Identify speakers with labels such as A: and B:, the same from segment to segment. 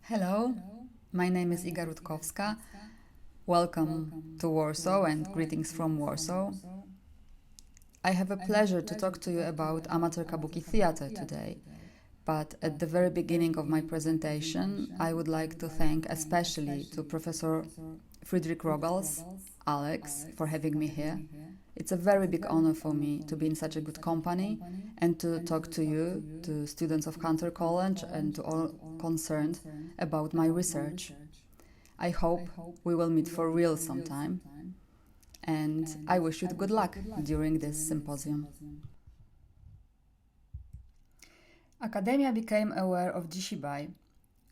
A: Hello, my name is Rutkowska. Welcome to Warsaw and greetings from Warsaw. I have a pleasure to talk to you about amateur Kabuki theater today. But at the very beginning of my presentation, I would like to thank especially to Professor Friedrich Rogals, Alex, for having me here. It's a very big honor for me to be in such a good company and to talk to you, to students of Hunter College and to all concerned about my research. I hope we will meet for real sometime, and I wish you good luck during this symposium. Academia became aware of Jishibai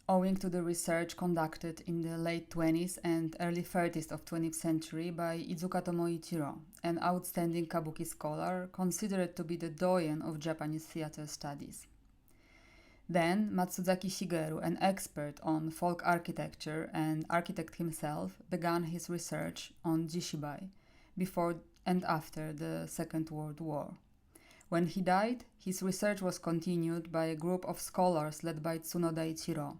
A: owing to the research conducted in the late 20s and early 30s of 20th century by Iizuka Tomoichiro, an outstanding Kabuki scholar considered to be the doyen of Japanese theater studies. Then Matsuzaki Shigeru, an expert on folk architecture and architect himself, began his research on Jishibai before and after the Second World War. When he died, his research was continued by a group of scholars led by Tsunoda Ichiro.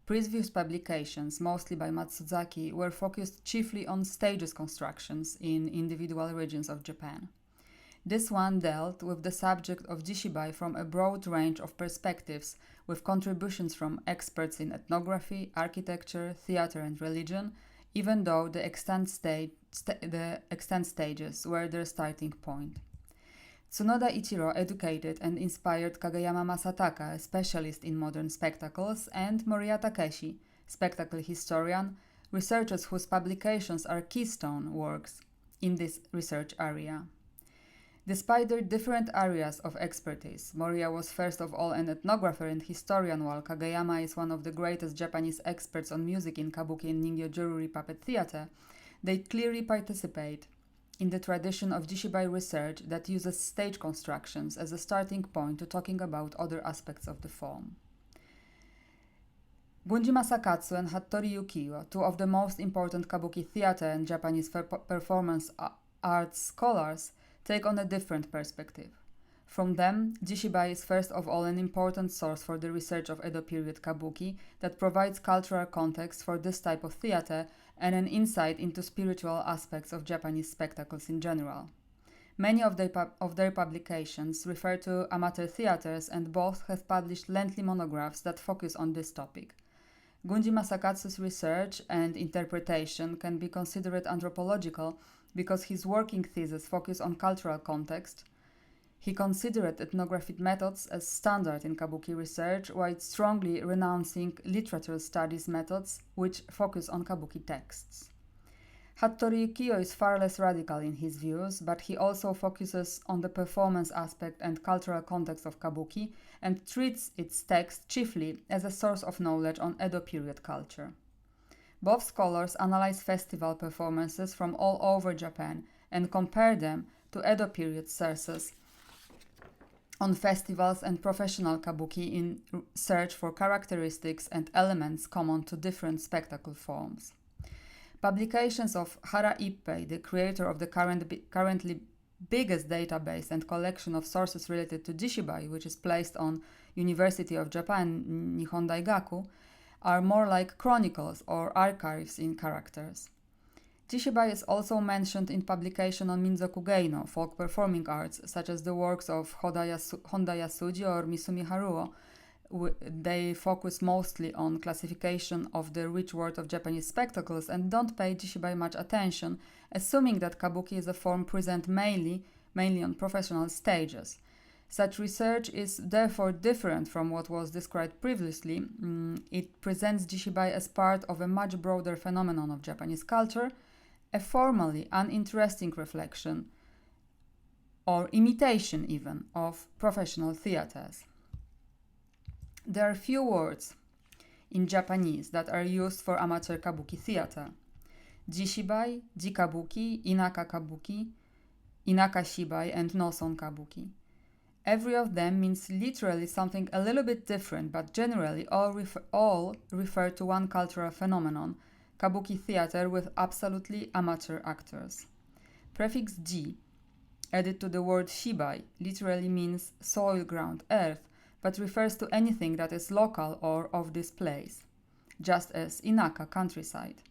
A: Previous publications, mostly by Matsuzaki, were focused chiefly on stages constructions in individual regions of Japan. This one dealt with the subject of Jishibai from a broad range of perspectives, with contributions from experts in ethnography, architecture, theater and religion, even though the extant stages were their starting point. Tsunoda Ichiro educated and inspired Kageyama Masataka, a specialist in modern spectacles, and Moriya Takeshi, spectacle historian, researchers whose publications are keystone works in this research area. Despite their different areas of expertise, Moriya was first of all an ethnographer and historian, while Kageyama is one of the greatest Japanese experts on music in Kabuki and Ningyo Jururi puppet theater. They clearly participate in the tradition of Jishibai research that uses stage constructions as a starting point to talking about other aspects of the form. Gunji Masakatsu and Hattori Yukio, two of the most important Kabuki theater and Japanese performance arts scholars, take on a different perspective. From them, Jishibai is first of all an important source for the research of Edo period Kabuki that provides cultural context for this type of theater and an insight into spiritual aspects of Japanese spectacles in general. Many of their publications refer to amateur theaters, and both have published lengthy monographs that focus on this topic. Gunji Masakatsu's research and interpretation can be considered anthropological because his working thesis focused on cultural context. He considered ethnographic methods as standard in Kabuki research, while strongly renouncing literature studies methods which focus on Kabuki texts. Hattori Yukio is far less radical in his views, but he also focuses on the performance aspect and cultural context of Kabuki and treats its text chiefly as a source of knowledge on Edo period culture. Both scholars analyze festival performances from all over Japan and compare them to Edo period sources on festivals and professional Kabuki in search for characteristics and elements common to different spectacle forms. Publications of Hara Ippei, the creator of the currently biggest database and collection of sources related to Jishibai, which is placed on University of Japan Nihon Daigaku, are more like chronicles or archives in characters. Jishibai is also mentioned in publication on Minzoku Geino, folk performing arts, such as the works of Honda Yasuji or Misumi Haruo. They focus mostly on classification of the rich world of Japanese spectacles and don't pay Jishibai much attention, assuming that Kabuki is a form present mainly on professional stages. Such research is therefore different from what was described previously. It presents Jishibai as part of a much broader phenomenon of Japanese culture, a formally uninteresting reflection or imitation even of professional theaters. There are few words in Japanese that are used for amateur kabuki theater. Jishibai, Jikabuki, Inaka Kabuki, Inaka Shibai, and Noson Kabuki. Every of them means literally something a little bit different, but generally all refer to one cultural phenomenon, kabuki theater with absolutely amateur actors. Prefix ji, added to the word shibai, literally means soil, ground, earth, but refers to anything that is local or of this place, just as inaka, countryside.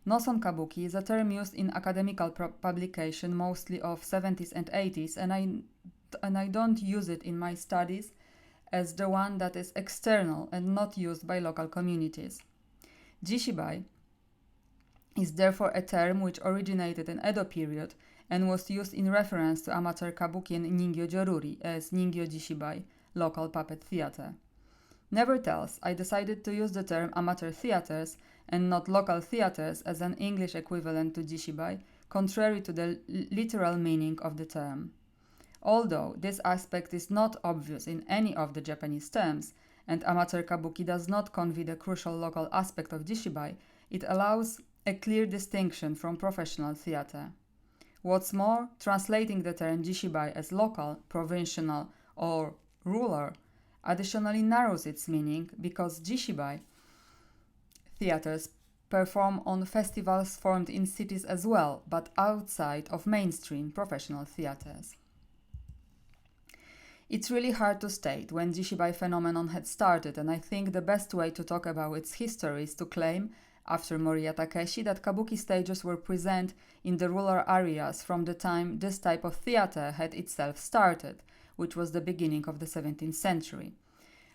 A: Noson kabuki is a term used in academical publication mostly of 70s and 80s, and I don't use it in my studies as the one that is external and not used by local communities. Jishibai is therefore a term which originated in Edo period and was used in reference to amateur kabuki and ningyo joruri as ningyo jishibai, local puppet theater. Nevertheless, I decided to use the term amateur theaters and not local theaters as an English equivalent to jishibai, contrary to the literal meaning of the term. Although this aspect is not obvious in any of the Japanese terms, and amateur kabuki does not convey the crucial local aspect of jishibai, it allows a clear distinction from professional theater. What's more, translating the term jishibai as local, provincial, or rural additionally narrows its meaning because jishibai theaters perform on festivals formed in cities as well, but outside of mainstream professional theaters. It's really hard to state when jishibai phenomenon had started, and I think the best way to talk about its history is to claim, after Moriya Takeshi, that kabuki stages were present in the rural areas from the time this type of theater had itself started, which was the beginning of the 17th century.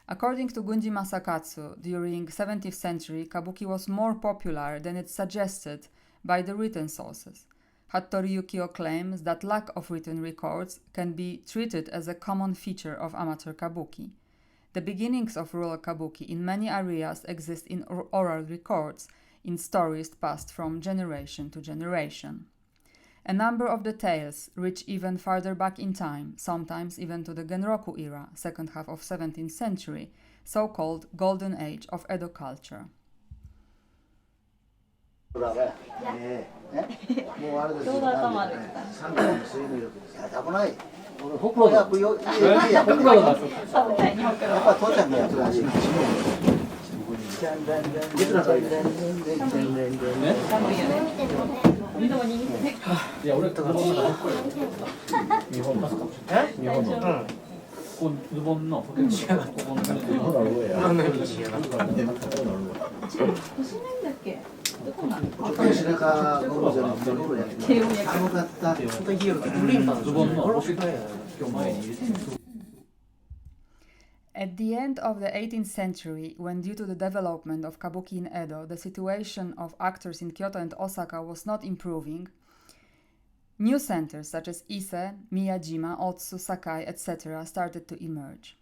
A: According to Gunji Masakatsu, during 17th century, kabuki was more popular than it suggested by the written sources. Hattori Yukio claims that lack of written records can be treated as a common feature of amateur kabuki. The beginnings of rural kabuki in many areas exist in oral records, in stories passed from generation to generation. A number of the tales reach even farther back in time, sometimes even to the Genroku era, second half of 17th century, so-called Golden Age of Edo culture. At the end of the 18th century, when due to the development of kabuki in Edo, the situation of actors in Kyoto and Osaka was not improving, new centers such as Ise, Miyajima, Otsu, Sakai, etc. started to emerge.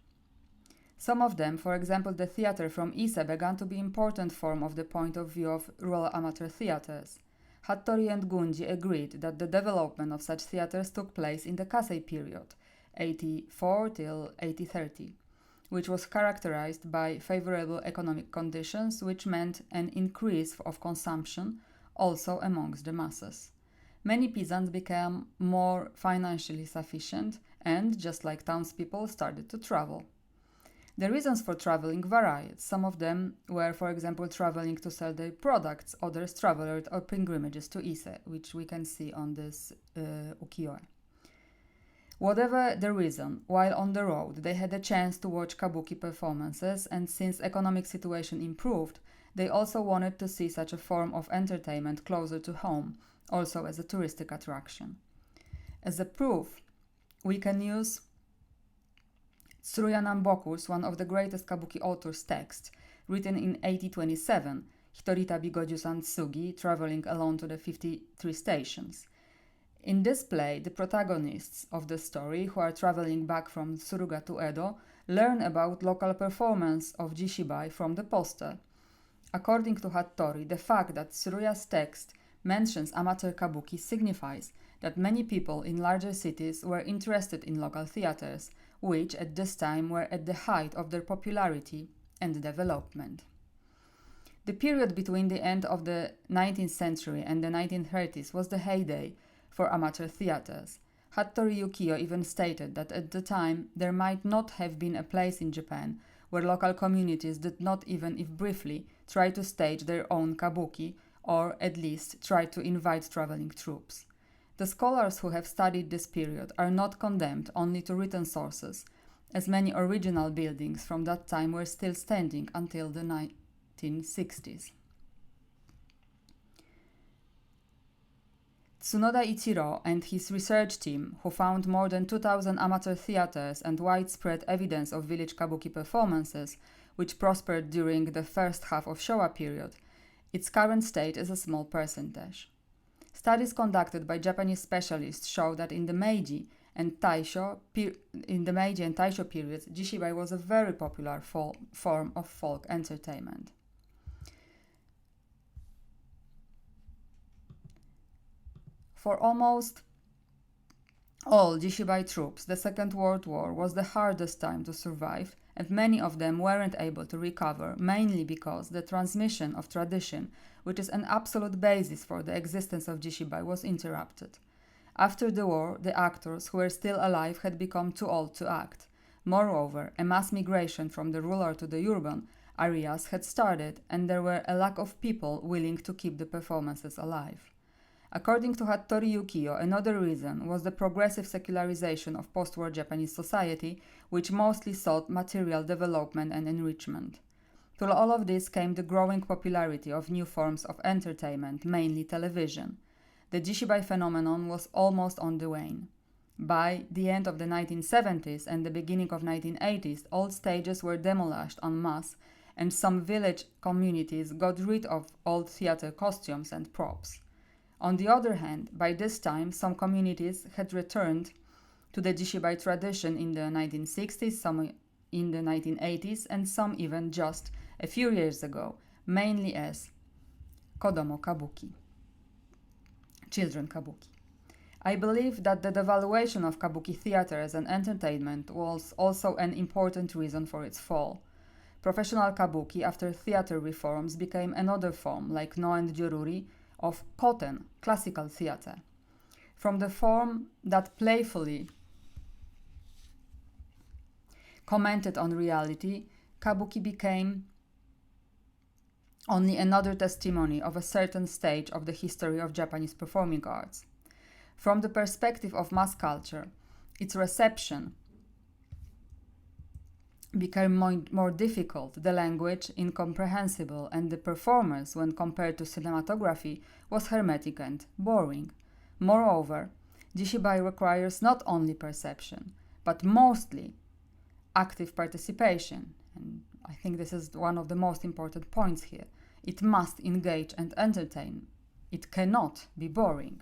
A: Some of them, for example the theater from Ise, began to be important form of the point of view of rural amateur theaters. Hattori and Gunji agreed that the development of such theaters took place in the Kasei period, 84 till 8030. Which was characterized by favorable economic conditions, which meant an increase of consumption also amongst the masses. Many peasants became more financially sufficient and, just like townspeople, started to travel. The reasons for traveling varied. Some of them were, for example, traveling to sell their products, others traveled on pilgrimages to Ise, which we can see on this ukiyo-e. Whatever the reason, while on the road, they had a chance to watch kabuki performances, and since economic situation improved, they also wanted to see such a form of entertainment closer to home, also as a touristic attraction. As a proof, we can use Tsuruya Namboku's, one of the greatest kabuki authors' text, written in 1827, Hitoritabi Goju-san Tsugi, traveling alone to the 53 stations. In this play, the protagonists of the story, who are traveling back from Tsuruga to Edo, learn about local performance of jishibai from the poster. According to Hattori, the fact that Tsuruya's text mentions amateur kabuki signifies that many people in larger cities were interested in local theaters, which at this time were at the height of their popularity and development. The period between the end of the 19th century and the 1930s was the heyday for amateur theaters. Hattori Yukio even stated that at the time there might not have been a place in Japan where local communities did not, even if briefly, try to stage their own kabuki, or at least try to invite traveling troops. The scholars who have studied this period are not condemned only to written sources, as many original buildings from that time were still standing until the 1960s. Tsunoda Ichiro and his research team, who found more than 2,000 amateur theaters and widespread evidence of village kabuki performances, which prospered during the first half of Showa period, its current state is a small percentage. Studies conducted by Japanese specialists show that in the Meiji and Taisho periods, jishibai was a very popular form of folk entertainment. For almost all jishibai troops, the Second World War was the hardest time to survive, and many of them weren't able to recover, mainly because the transmission of tradition, which is an absolute basis for the existence of jishibai, was interrupted. After the war, the actors who were still alive had become too old to act. Moreover, a mass migration from the rural to the urban areas had started, and there were a lack of people willing to keep the performances alive. According to Hattori Yukio, another reason was the progressive secularization of post-war Japanese society, which mostly sought material development and enrichment. To all of this came the growing popularity of new forms of entertainment, mainly television. The jishibai phenomenon was almost on the wane. By the end of the 1970s and the beginning of 1980s, old stages were demolished en masse, and some village communities got rid of old theater costumes and props. On the other hand, by this time, some communities had returned to the jishibai tradition in the 1960s, some in the 1980s, and some even just a few years ago, mainly as Kodomo Kabuki, children Kabuki. I believe that the devaluation of Kabuki theater as an entertainment was also an important reason for its fall. Professional Kabuki, after theater reforms, became another form, like No and Joruri, of koten, classical theater. From the form that playfully commented on reality, Kabuki became only another testimony of a certain stage of the history of Japanese performing arts. From the perspective of mass culture, its reception became more difficult, the language incomprehensible, and the performance, when compared to cinematography, was hermetic and boring. Moreover, jishibai requires not only perception, but mostly active participation, and I think this is one of the most important points here. It must engage and entertain. It cannot be boring.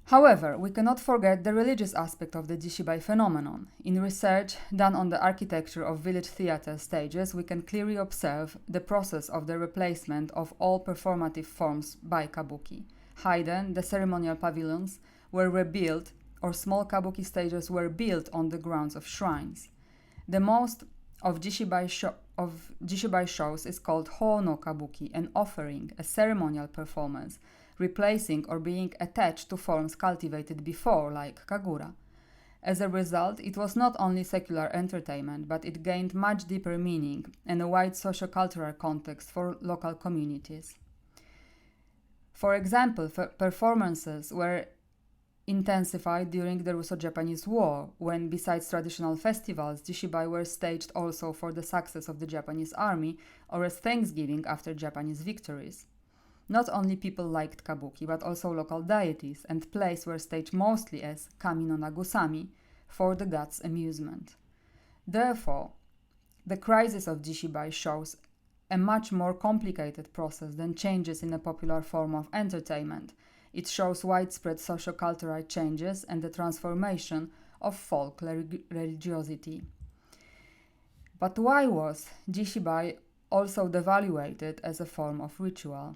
A: However, we cannot forget the religious aspect of the jishibai phenomenon. In research done on the architecture of village theater stages, we can clearly observe the process of the replacement of all performative forms by kabuki. Hiden, the ceremonial pavilions, were rebuilt, or small kabuki stages were built on the grounds of shrines. The most of jishibai shows is called Hono Kabuki, an offering, a ceremonial performance, replacing or being attached to forms cultivated before, like kagura. As a result, it was not only secular entertainment, but it gained much deeper meaning and a wide socio-cultural context for local communities. For example, performances were intensified during the Russo-Japanese War, when besides traditional festivals, jishibai were staged also for the success of the Japanese army or as thanksgiving after Japanese victories. Not only people liked kabuki, but also local deities, and plays were staged mostly as kami no nagusami, for the gods' amusement. Therefore, the crisis of jishibai shows a much more complicated process than changes in a popular form of entertainment. It shows widespread socio-cultural changes and the transformation of folk religiosity. But why was jishibai also devaluated as a form of ritual?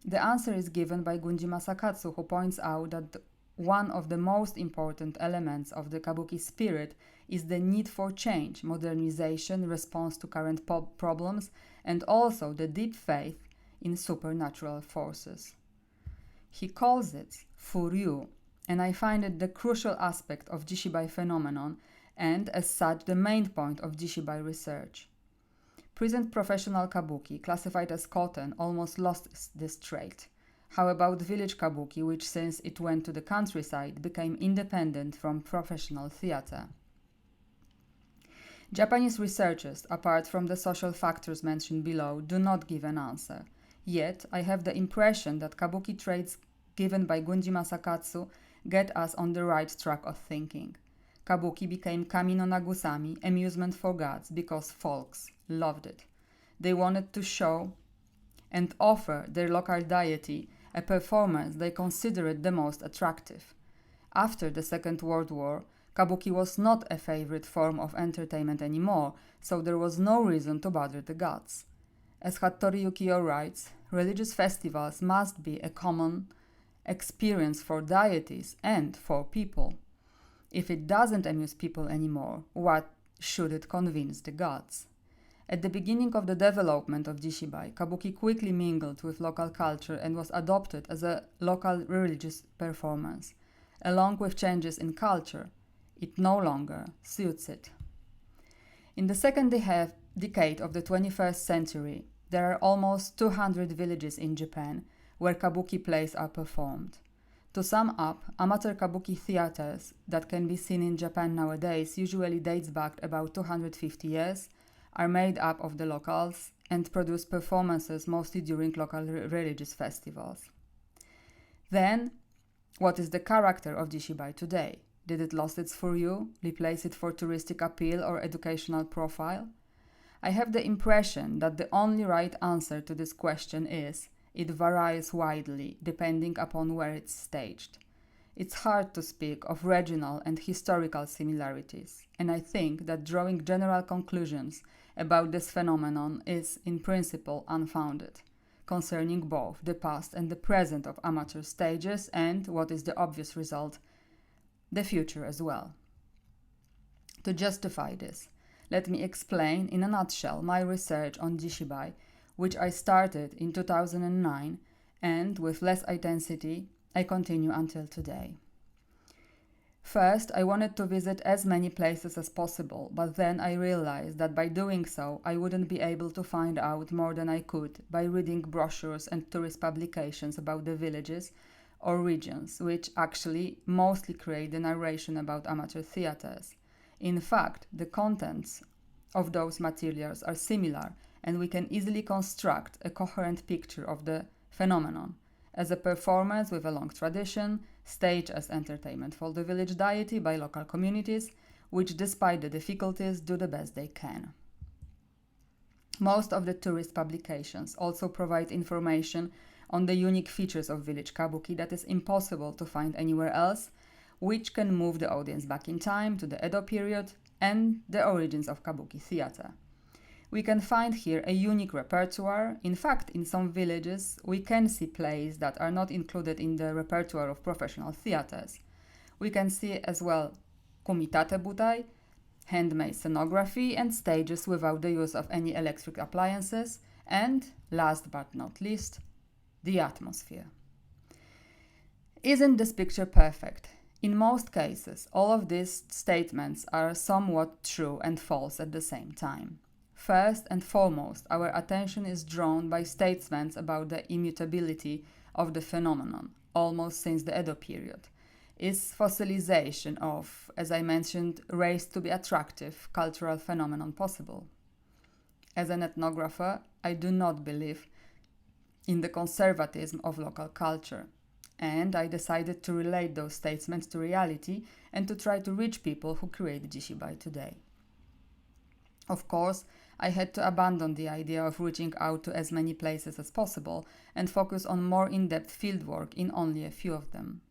A: The answer is given by Gunji Masakatsu, who points out that one of the most important elements of the kabuki spirit is the need for change, modernization, response to current problems, and also the deep faith in supernatural forces. He calls it Furyu, and I find it the crucial aspect of Jishibai phenomenon and, as such, the main point of Jishibai research. Present professional kabuki, classified as koten, almost lost this trait. How about village kabuki, which since it went to the countryside, became independent from professional theater? Japanese researchers, apart from the social factors mentioned below, do not give an answer. Yet, I have the impression that kabuki traits given by Gunji Masakatsu get us on the right track of thinking. Kabuki became kami no nagusami, amusement for gods, because folks loved it. They wanted to show and offer their local deity a performance they considered the most attractive. After the Second World War, kabuki was not a favorite form of entertainment anymore, so there was no reason to bother the gods. As Hattori Yukio writes, religious festivals must be a common experience for deities and for people. If it doesn't amuse people anymore, what should it convince the gods? At the beginning of the development of Jishibai, kabuki quickly mingled with local culture and was adopted as a local religious performance. Along with changes in culture, it no longer suits it. In the second decade of the 21st century, there are almost 200 villages in Japan where kabuki plays are performed. To sum up, amateur kabuki theaters that can be seen in Japan nowadays usually dates back about 250 years, are made up of the locals, and produce performances mostly during local religious festivals. Then, what is the character of Jishibai today? Did it lose its furyu, replace it for touristic appeal or educational profile? I have the impression that the only right answer to this question is it varies widely depending upon where it's staged. It's hard to speak of regional and historical similarities, and I think that drawing general conclusions about this phenomenon is, in principle, unfounded, concerning both the past and the present of amateur stages and, what is the obvious result, the future as well. To justify this, let me explain in a nutshell my research on Jishibai, which I started in 2009 and with less intensity I continue until today. First, I wanted to visit as many places as possible, but then I realized that by doing so, I wouldn't be able to find out more than I could by reading brochures and tourist publications about the villages or regions, which actually mostly create the narration about amateur theaters. In fact, the contents of those materials are similar, and we can easily construct a coherent picture of the phenomenon as a performance with a long tradition, staged as entertainment for the village deity by local communities, which despite the difficulties do the best they can. Most of the tourist publications also provide information on the unique features of village kabuki that is impossible to find anywhere else, which can move the audience back in time to the Edo period and the origins of kabuki theater. We can find here a unique repertoire. In fact, in some villages, we can see plays that are not included in the repertoire of professional theaters. We can see as well kumitate butai, handmade scenography, and stages without the use of any electric appliances, and, last but not least, the atmosphere. Isn't this picture perfect? In most cases, all of these statements are somewhat true and false at the same time. First and foremost, our attention is drawn by statements about the immutability of the phenomenon, almost since the Edo period. Is fossilization of, as I mentioned, raised to be attractive cultural phenomenon possible? As an ethnographer, I do not believe in the conservatism of local culture, and I decided to relate those statements to reality and to try to reach people who create Jishibai today. Of course, I had to abandon the idea of reaching out to as many places as possible and focus on more in-depth fieldwork in only a few of them.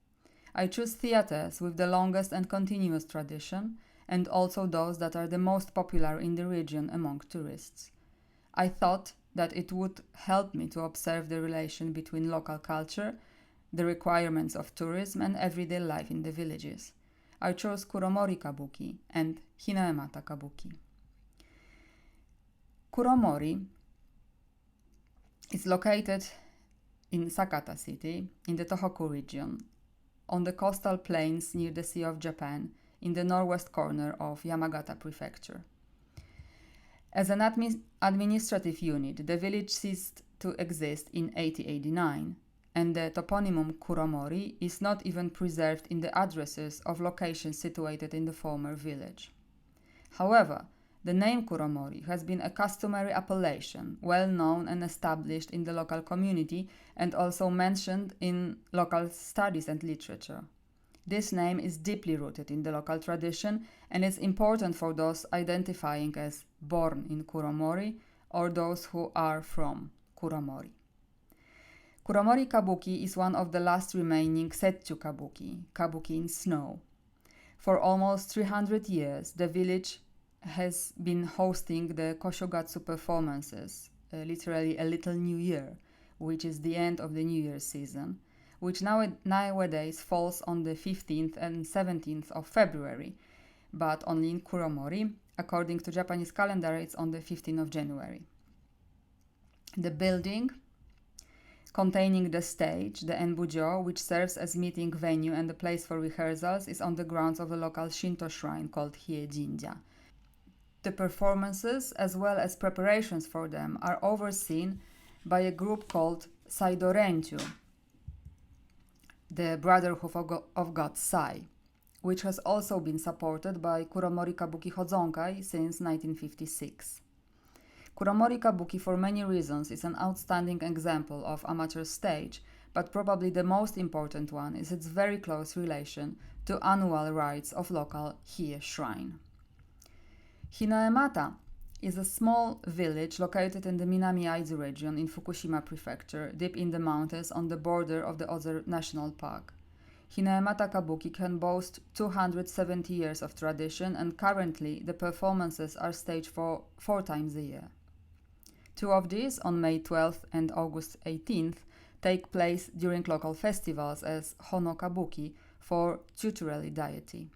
A: I choose theaters with the longest and continuous tradition, and also those that are the most popular in the region among tourists. I thought that it would help me to observe the relation between local culture, the requirements of tourism, and everyday life in the villages. I chose Kuromori Kabuki and Hinayamata Kabuki. Kuromori is located in Sakata City, in the Tohoku region, on the coastal plains near the Sea of Japan, in the northwest corner of Yamagata Prefecture. As an administrative unit, the village ceased to exist in 1889, and the toponymon Kuromori is not even preserved in the addresses of locations situated in the former village. However, the name Kuromori has been a customary appellation, well known and established in the local community and also mentioned in local studies and literature. This name is deeply rooted in the local tradition and is important for those identifying as born in Kuromori or those who are from Kuromori. Kuromori Kabuki is one of the last remaining Setchu Kabuki, Kabuki in snow. For almost 300 years, the village has been hosting the Koshogatsu performances, literally a little New Year, which is the end of the New Year season, which nowadays falls on the 15th and 17th of February, but only in Kuromori. According to Japanese calendar, it's on the 15th of January. The building containing the stage, the Enbujo, which serves as meeting venue and a place for rehearsals, is on the grounds of a local Shinto shrine called Hie Jinja. The performances, as well as preparations for them, are overseen by a group called Saido Renchu, the Brotherhood of God Sai, which has also been supported by Kuromori Kabuki Hodzonkai since 1956. Kuromori Kabuki, for many reasons, is an outstanding example of amateur stage, but probably the most important one is its very close relation to annual rites of local Hie shrine. Hinayamata is a small village located in the Minami Aizu region in Fukushima Prefecture, deep in the mountains on the border of the Ozer National Park. Hinayamata Kabuki can boast 270 years of tradition, and currently the performances are staged for 4 times a year. 2 of these, on May 12th and August 18th, take place during local festivals as Hono Kabuki for tutelary deity.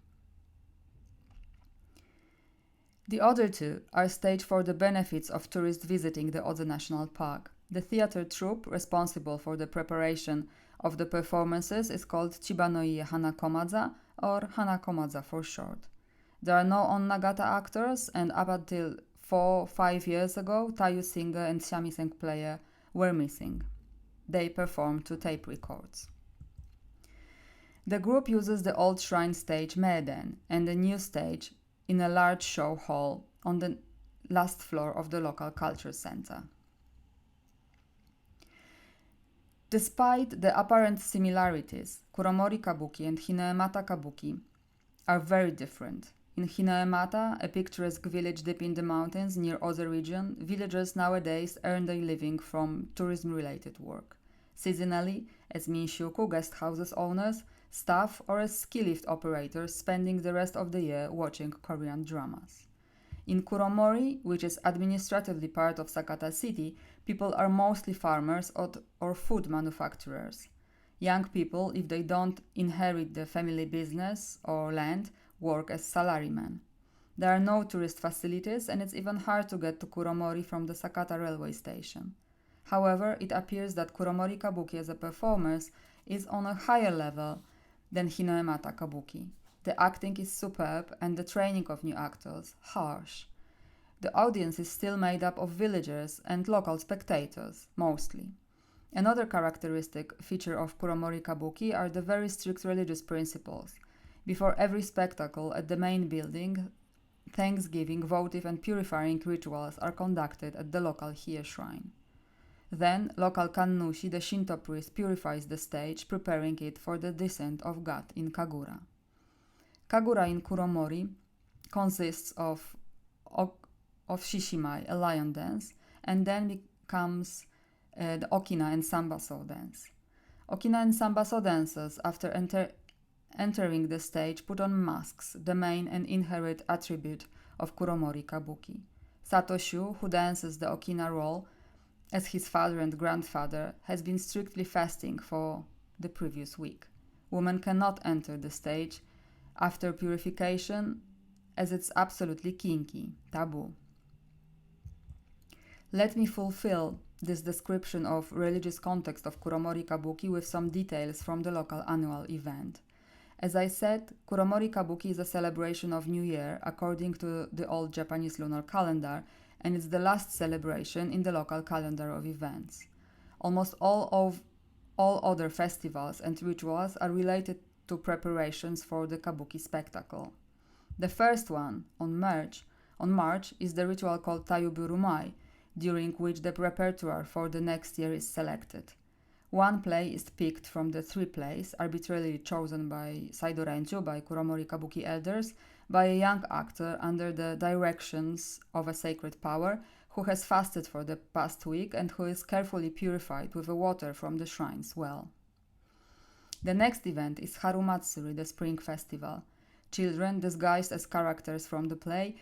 A: The other 2 are staged for the benefits of tourists visiting the Oze National Park. The theater troupe responsible for the preparation of the performances is called Chibanoie Hanakomaza, or Hanakomaza for short. There are no on-nagata actors, and up until 4-5 years ago, Tayu singer and shamisen player were missing. They performed to tape records. The group uses the old shrine stage Meiden and the new stage in a large show hall on the last floor of the local culture center. Despite the apparent similarities, Kuromori Kabuki and Hinayamata Kabuki are very different. In Hinayamata, a picturesque village deep in the mountains near Oze region, villagers nowadays earn their living from tourism-related work. Seasonally, as minshuku, guest houses owners, staff, or as ski lift operators, spending the rest of the year watching Korean dramas. In Kuromori, which is administratively part of Sakata City, people are mostly farmers or food manufacturers. Young people, if they don't inherit the family business or land, work as salarymen. There are no tourist facilities, and it's even hard to get to Kuromori from the Sakata railway station. However, it appears that Kuromori Kabuki as a performer is on a higher level than Hinayamata Kabuki. The acting is superb and the training of new actors harsh. The audience is still made up of villagers and local spectators, mostly. Another characteristic feature of Kuromori Kabuki are the very strict religious principles. Before every spectacle at the main building, thanksgiving, votive and purifying rituals are conducted at the local Hie shrine. Then, local Kannushi, the Shinto priest, purifies the stage, preparing it for the descent of God in Kagura. Kagura in Kuromori consists of Shishimai, a lion dance, and then becomes the Okina and Sambaso dance. Okina and Sambaso dancers, after entering the stage, put on masks, the main and inherent attribute of Kuromori Kabuki. Satoshu, who dances the Okina role as his father and grandfather, has been strictly fasting for the previous week. Women cannot enter the stage after purification, as it's absolutely kinky, taboo. Let me fulfill this description of religious context of Kuromori Kabuki with some details from the local annual event. As I said, Kuromori Kabuki is a celebration of New Year according to the old Japanese lunar calendar, and it's the last celebration in the local calendar of events. Almost all other festivals and rituals are related to preparations for the Kabuki spectacle. The first one, on March, is the ritual called Tayuburumai, during which the repertoire for the next year is selected. One play is picked from the 3 plays, arbitrarily chosen by Saidorenju, by Kuromori Kabuki elders, by a young actor under the directions of a sacred power who has fasted for the past week and who is carefully purified with the water from the shrine's well. The next event is Harumatsuri, the spring festival. Children, disguised as characters from the play,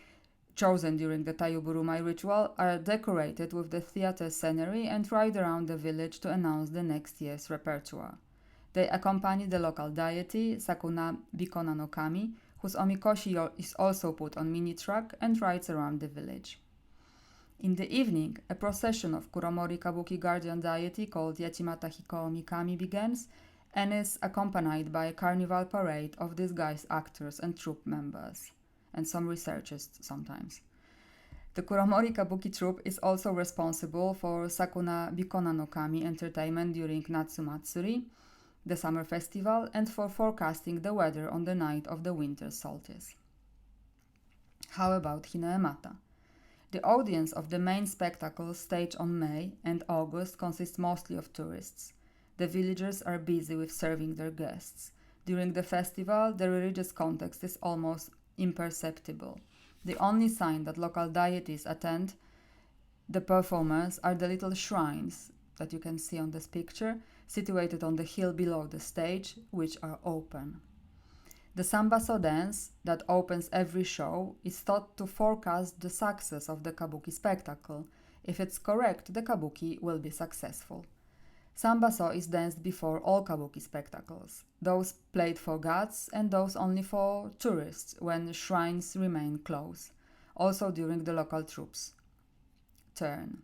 A: chosen during the Tayuburumai ritual, are decorated with the theater scenery and ride around the village to announce the next year's repertoire. They accompany the local deity, Sakuna Bikona no Kami, whose omikoshi is also put on mini truck and rides around the village. In the evening, a procession of Kuromori Kabuki guardian deity called Yachimata Hikomi Kami begins and is accompanied by a carnival parade of disguised actors and troupe members, and some researchers sometimes. The Kuromori Kabuki troupe is also responsible for Sakuna Bikona no Kami entertainment during Natsumatsuri, the summer festival, and for forecasting the weather on the night of the winter solstice. How about Hinayamata? The audience of the main spectacle staged on May and August consists mostly of tourists. The villagers are busy with serving their guests. During the festival, the religious context is almost imperceptible. The only sign that local deities attend the performance are the little shrines that you can see on this picture, situated on the hill below the stage, which are open. The Sambaso dance that opens every show is thought to forecast the success of the Kabuki spectacle. If it's correct, the Kabuki will be successful. Sambaso is danced before all Kabuki spectacles, those played for gods and those only for tourists when the shrines remain closed, also during the local troops' turn.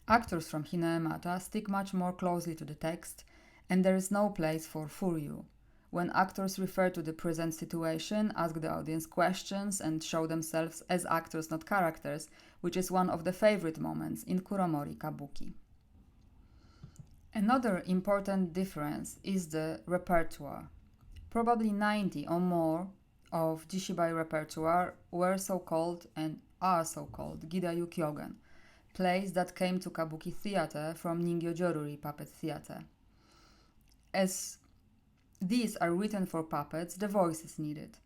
A: Actors from Hinayamata stick much more closely to the text, and there is no place for furyu. When actors refer to the present situation, ask the audience questions, and show themselves as actors, not characters, which is one of the favorite moments in Kuromori Kabuki. Another important difference is the repertoire. Probably 90 or more of Jishibai repertoire were so-called and are so-called Gidayu Kyogen, plays that came to Kabuki theater from Ningyo Joruri puppet theater. As these are written for puppets, the voice is needed.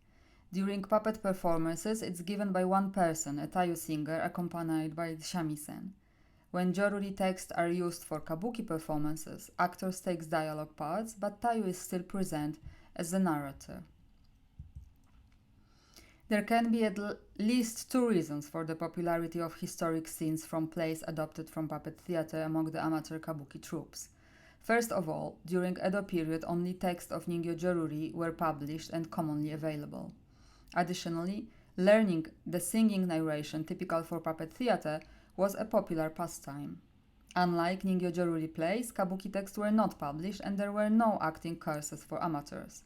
A: During puppet performances, it's given by one person, a tayu singer, accompanied by the shamisen. When joruri texts are used for kabuki performances, actors take dialogue parts, but tayu is still present as the narrator. There can be at least 2 reasons for the popularity of historic scenes from plays adopted from puppet theater among the amateur kabuki troupes. First of all, during Edo period, only texts of Ningyo Joruri were published and commonly available. Additionally, learning the singing narration typical for puppet theater was a popular pastime. Unlike Ningyo Joruri plays, kabuki texts were not published and there were no acting courses for amateurs.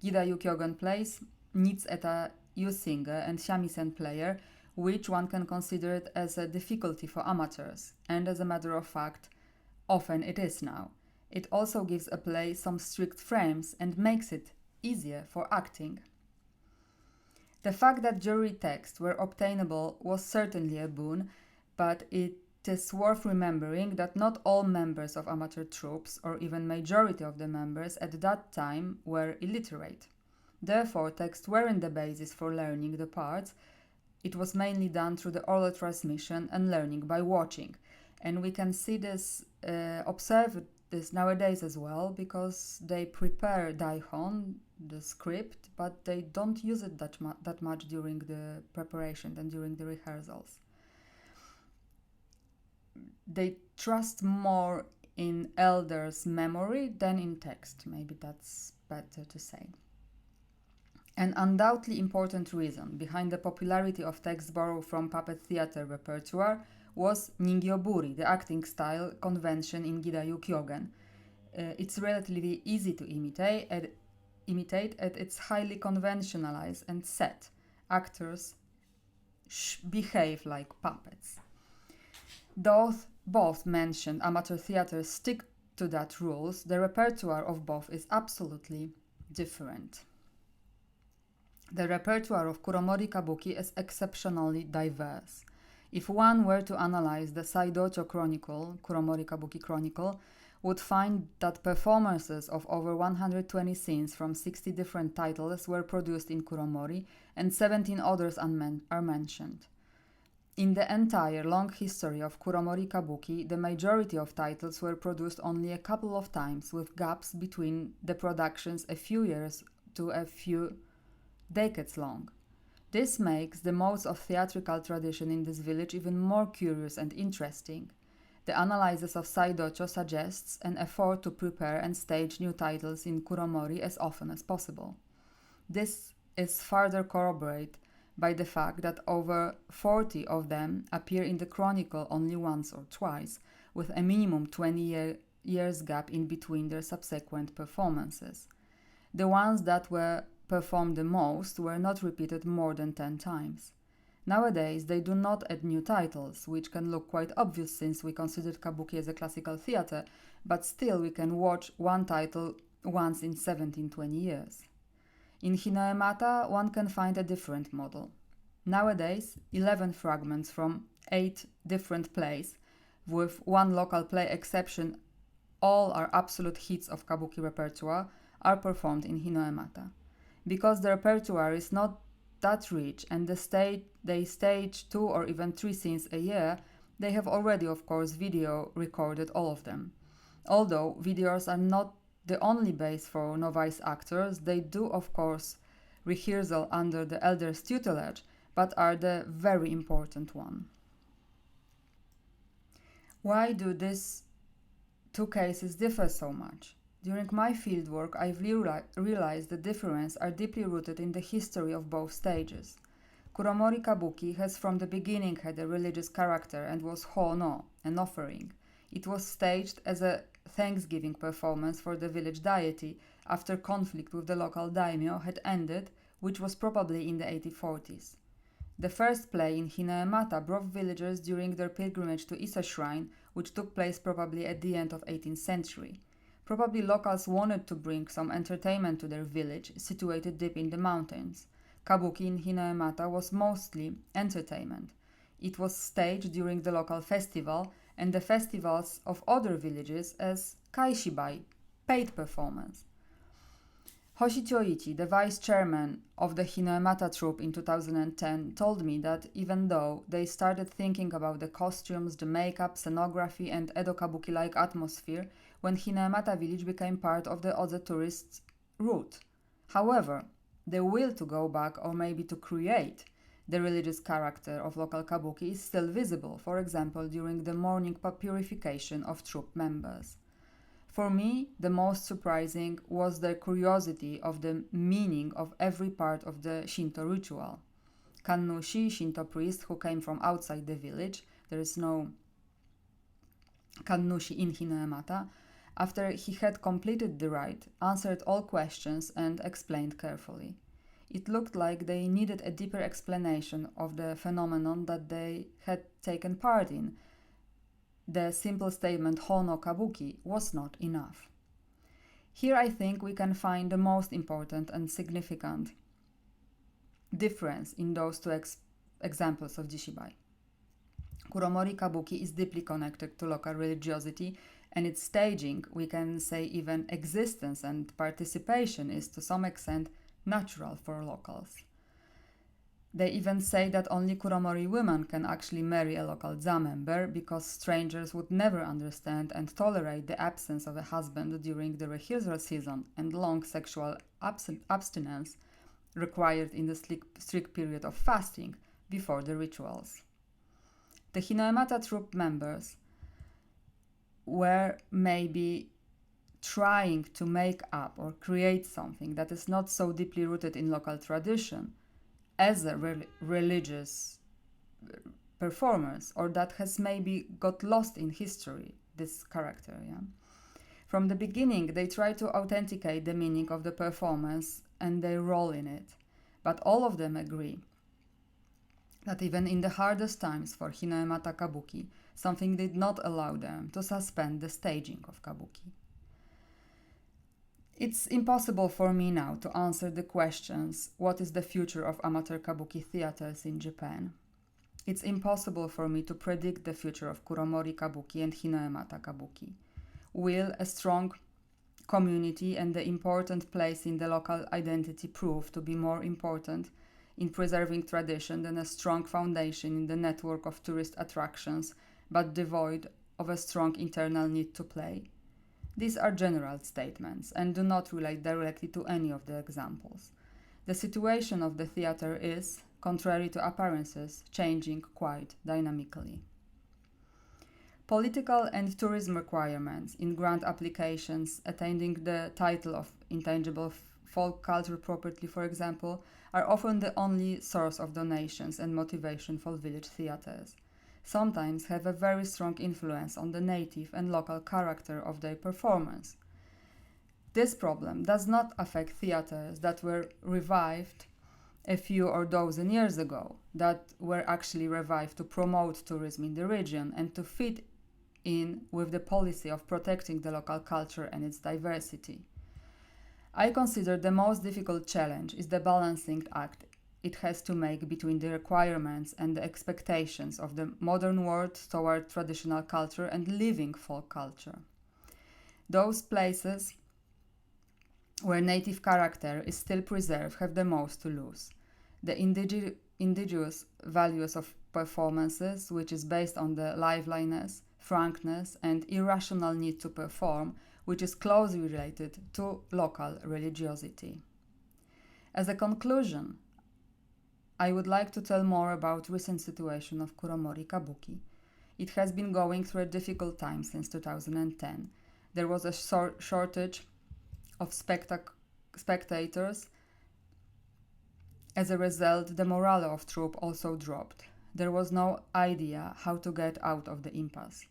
A: Gidayu Kyogen plays needs a tayu singer and shamisen player, which one can consider it as a difficulty for amateurs, and as a matter of fact, often it is now. It also gives a play some strict frames and makes it easier for acting. The fact that jury texts were obtainable was certainly a boon, but it is worth remembering that not all members of amateur troupes, or even majority of the members at that time, were illiterate. Therefore, texts weren't the basis for learning the parts. It was mainly done through the oral transmission and learning by watching. And we can see this, observe this nowadays as well, because they prepare daihon, the script, but they don't use it that much during the preparation and during the rehearsals. They trust more in elders' memory than in text. Maybe that's better to say. An undoubtedly important reason behind the popularity of texts borrowed from puppet theater repertoire was ningyoburi, the acting style convention in Gidaiu Kyogen. It's relatively easy to imitate, and it's highly conventionalized and set. Actors behave like puppets. Though both mentioned amateur theaters stick to that rules, the repertoire of both is absolutely different. The repertoire of Kuromori Kabuki is exceptionally diverse. If one were to analyze the Saidocho Chronicle, Kuromori Kabuki Chronicle, would find that performances of over 120 scenes from 60 different titles were produced in Kuromori and 17 others are mentioned. In the entire long history of Kuromori Kabuki, the majority of titles were produced only a couple of times, with gaps between the productions a few years to a few decades long. This makes the modes of theatrical tradition in this village even more curious and interesting. The analysis of Saidocho suggests an effort to prepare and stage new titles in Kuromori as often as possible. This is further corroborated by the fact that over 40 of them appear in the chronicle only once or twice, with a minimum 20 years gap in between their subsequent performances. The ones that were performed the most were not repeated more than 10 times. Nowadays, they do not add new titles, which can look quite obvious since we considered Kabuki as a classical theater, but still we can watch one title once in 17-20 years. In Hinayamata, one can find a different model. Nowadays, 11 fragments from 8 different plays, with one local play exception, all are absolute hits of Kabuki repertoire, are performed in Hinayamata. Because the repertoire is not that rich and they stage 2 or even 3 scenes a year, they have already, of course, video recorded all of them. Although videos are not the only base for novice actors, they do, of course, rehearsal under the elder's tutelage, but are the very important one. Why do these two cases differ so much? During my fieldwork, I've realized the differences are deeply rooted in the history of both stages. Kuromori Kabuki has from the beginning had a religious character and was ho-no, an offering. It was staged as a Thanksgiving performance for the village deity after conflict with the local daimyo had ended, which was probably in the 1840s. The first play in Hinayamata brought villagers during their pilgrimage to Ise Shrine, which took place probably at the end of 18th century. Probably locals wanted to bring some entertainment to their village, situated deep in the mountains. Kabuki in Hinayamata was mostly entertainment. It was staged during the local festival and the festivals of other villages as kaishibai, paid performance. Hoshi Choichi, the vice chairman of the Hinayamata troupe in 2010, told me that even though they started thinking about the costumes, the makeup, scenography, and Edo Kabuki-like atmosphere when Hinayamata village became part of the Oze tourist route. However, the will to go back or maybe to create the religious character of local Kabuki is still visible, for example, during the morning purification of troupe members. For me, the most surprising was the curiosity of the meaning of every part of the Shinto ritual. Kannushi, Shinto priest who came from outside the village, there is no Kannushi in Hinayamata, after he had completed the rite, answered all questions and explained carefully. It looked like they needed a deeper explanation of the phenomenon that they had taken part in. The simple statement Hono Kabuki was not enough. Here I think we can find the most important and significant difference in those two examples of Jishibai. Kuromori Kabuki is deeply connected to local religiosity, and its staging, we can say even existence and participation, is to some extent natural for locals. They even say that only Kuromori women can actually marry a local za member because strangers would never understand and tolerate the absence of a husband during the rehearsal season and long sexual abstinence required in the strict period of fasting before the rituals. The Hinayamata troupe members were maybe trying to make up or create something that is not so deeply rooted in local tradition as a religious performance, or that has maybe got lost in history, this character. Yeah? From the beginning, they try to authenticate the meaning of the performance and their role in it, but all of them agree that even in the hardest times for Hinayamata Kabuki, something did not allow them to suspend the staging of Kabuki. It's impossible for me now to answer the questions, what is the future of amateur Kabuki theaters in Japan? It's impossible for me to predict the future of Kuromori Kabuki and Hinayamata Kabuki. Will a strong community and the important place in the local identity prove to be more important in preserving tradition than a strong foundation in the network of tourist attractions, but devoid of a strong internal need to play? These are general statements and do not relate directly to any of the examples. The situation of the theater is, contrary to appearances, changing quite dynamically. Political and tourism requirements in grant applications attaining the title of intangible folk culture property, for example, are often the only source of donations and motivation for village theaters. Sometimes have a very strong influence on the native and local character of their performance. This problem does not affect theaters that were revived a few or dozen years ago, that were actually revived to promote tourism in the region and to fit in with the policy of protecting the local culture and its diversity. I consider the most difficult challenge is the balancing act it has to make between the requirements and the expectations of the modern world toward traditional culture and living folk culture. Those places where native character is still preserved have the most to lose. The indigenous values of performances, which is based on the liveliness, frankness, and irrational need to perform, which is closely related to local religiosity. As a conclusion, I would like to tell more about recent situation of Kuromori Kabuki. It has been going through a difficult time since 2010. There was a shortage of spectators. As a result, the morale of troupe also dropped. There was no idea how to get out of the impasse.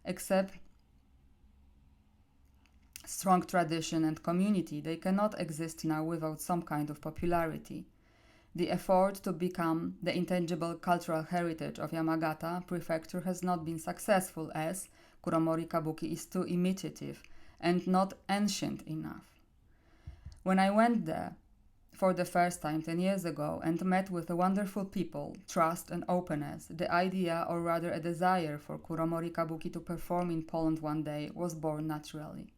A: Except strong tradition and community, they cannot exist now without some kind of popularity. The effort to become the intangible cultural heritage of Yamagata Prefecture has not been successful, as Kuromori Kabuki is too imitative and not ancient enough. When I went there for the first time 10 years ago and met with the wonderful people, trust and openness, the idea, or rather a desire for Kuromori Kabuki to perform in Poland one day was born naturally.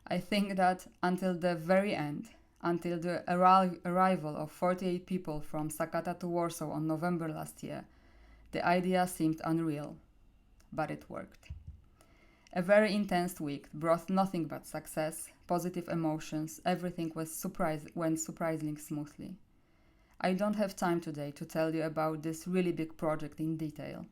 A: I think that until the very end, until the arrival of 48 people from Sakata to Warsaw on November last year, the idea seemed unreal, but it worked. A very intense week brought nothing but success, positive emotions, everything went surprisingly smoothly. I don't have time today to tell you about this really big project in detail.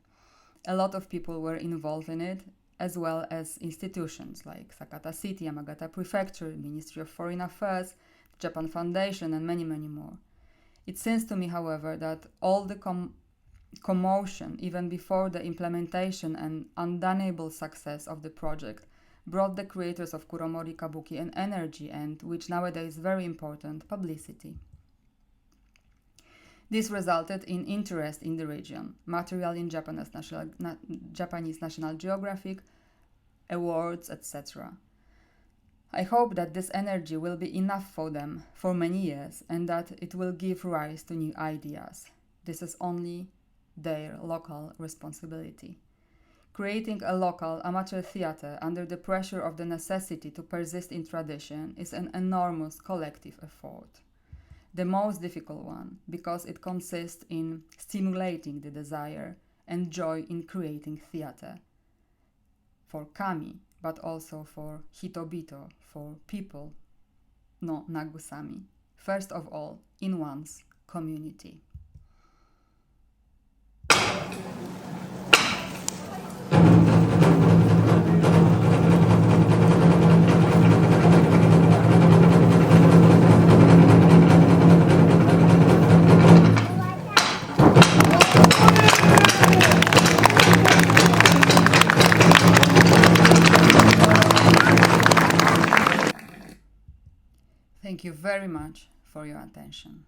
A: A lot of people were involved in it, as well as institutions like Sakata City, Yamagata Prefecture, Ministry of Foreign Affairs, Japan Foundation, and many, many more. It seems to me, however, that all the commotion, even before the implementation and undeniable success of the project, brought the creators of Kuromori Kabuki an energy and, which nowadays is very important, publicity. This resulted in interest in the region, material in Japanese National Geographic, awards, etc. I hope that this energy will be enough for them for many years and that it will give rise to new ideas. This is only their local responsibility. Creating a local amateur theater under the pressure of the necessity to persist in tradition is an enormous collective effort. The most difficult one, because it consists in stimulating the desire and joy in creating theater for kami, but also for hitobito, for people, no nagusami, first of all in one's community. Thank you very much for your attention.